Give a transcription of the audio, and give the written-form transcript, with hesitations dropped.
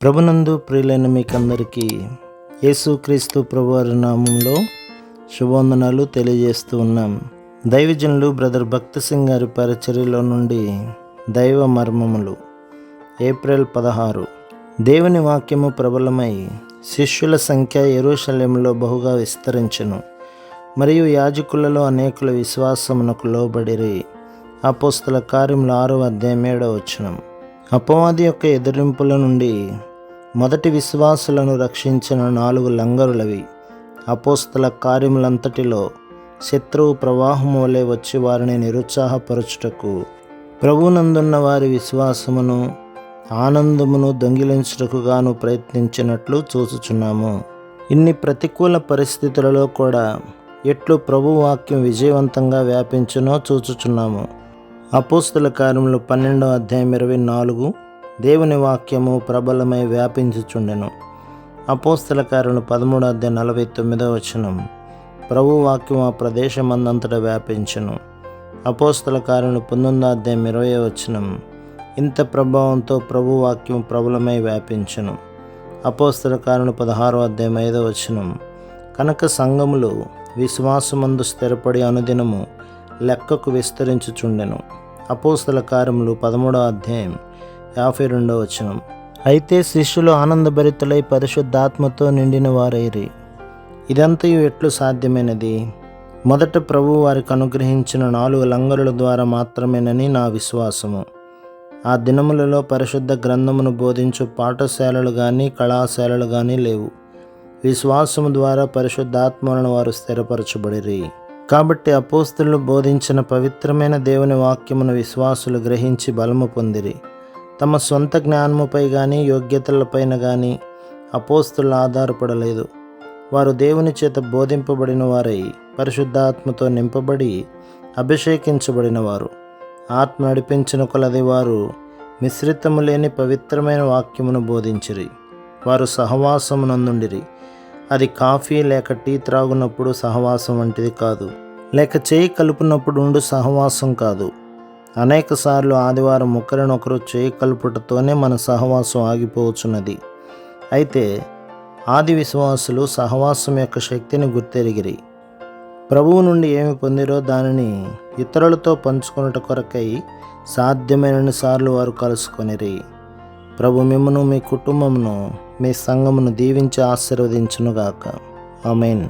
ప్రభునందు ప్రియులైన మీకందరికీ యేసుక్రీస్తు ప్రభువారి నామంలో శుభవందనాలు తెలియజేస్తూ ఉన్నాం. దైవజనులు బ్రదర్ భక్తి సింగ్ గారి పరిచర్యలో నుండి దైవ మర్మములు ఏప్రిల్ 16. దేవుని వాక్యము ప్రబలమై శిష్యుల సంఖ్య యెరూషలేములో బహుగా విస్తరించెను. మరియు యాజకులలో అనేకుల విశ్వాసమునకు లోబడిరి. అపోస్తల కార్యములు 6:7. అపవాది యొక్క ఎదిరింపుల నుండి మొదటి విశ్వాసులను రక్షించిన 4 లంగరులవి. అపోస్తల కార్యములంతటిలో శత్రువు ప్రవాహము వలె వచ్చి వారిని నిరుత్సాహపరచుటకు ప్రభువునందున్న వారి విశ్వాసమును ఆనందమును దొంగిలించుటకు గాను ప్రయత్నించినట్లు చూచుచున్నాము. ఇన్ని ప్రతికూల పరిస్థితులలో కూడా ఎట్లు ప్రభు వాక్యం విజయవంతంగా వ్యాపించునో చూచుచున్నాము. అపోస్తల కార్యములు 12:24. దేవుని వాక్యము ప్రబలమై వ్యాపించుచుండెను. అపోస్తల కార్యములు 13:49. ప్రభు వాక్యం ఆ ప్రదేశమందంతటా వ్యాపించెను. అపోస్తల కార్యములు 19:20. ఇంత ప్రభావంతో ప్రభు వాక్యం ప్రబలమై వ్యాపించెను. అపోస్తల కార్యములు 16:5. కనుక సంఘములు విశ్వాసమందు స్థిరపడి అనుదినము లెక్కకు విస్తరించుచుండెను. అపోస్తల కార్యములు 13:52. అయితే శిష్యులు ఆనందభరితులై పరిశుద్ధాత్మతో నిండిన వారైరి. ఇదంతయు ఎట్లు సాధ్యమైనది? మొదట ప్రభు వారికి అనుగ్రహించిన 4 లంగరుల ద్వారా మాత్రమేనని నా విశ్వాసము. ఆ దినములలో పరిశుద్ధ గ్రంథమును బోధించు పాఠశాలలు కానీ కళాశాలలు కానీ లేవు. విశ్వాసము ద్వారా పరిశుద్ధాత్మలను వారు స్థిరపరచబడిరి. కాబట్టి అపోస్తలులు బోధించిన పవిత్రమైన దేవుని వాక్యమును విశ్వాసులు గ్రహించి బలము పొందిరి. తమ సొంత జ్ఞానముపై కానీ యోగ్యతలపైన కానీ అపోస్తలులు ఆధారపడలేదు. వారు దేవుని చేత బోధింపబడిన వారై పరిశుద్ధాత్మతో నింపబడి అభిషేకించబడిన వారు. ఆత్మ నడిపించిన కొలది వారు మిశ్రితము లేని పవిత్రమైన వాక్యమును బోధించిరి. వారు సహవాసమునందుండిరి. అది కాఫీ లేక టీ త్రాగునప్పుడు సహవాసం వంటిది కాదు, లేక చేయి కలుపునప్పుడు ఉండు సహవాసం కాదు. అనేక సార్లు ఆదివారం ఒకరినొకరు చేయి కలుపుటతోనే మన సహవాసం ఆగిపోవచ్చున్నది. అయితే ఆది విశ్వాసులు సహవాసం యొక్క శక్తిని గుర్తెరిగిరి. ప్రభువు నుండి ఏమి పొందిరో దానిని ఇతరులతో పంచుకొనుట కొరకై సాధ్యమైనన్ని సార్లు వారు కలుసుకొనిరి. ప్రభు మిమ్మును, మీ కుటుంబమును, మీ సంఘమును దీవించి ఆశీర్వదించునుగాక. ఆమేన్.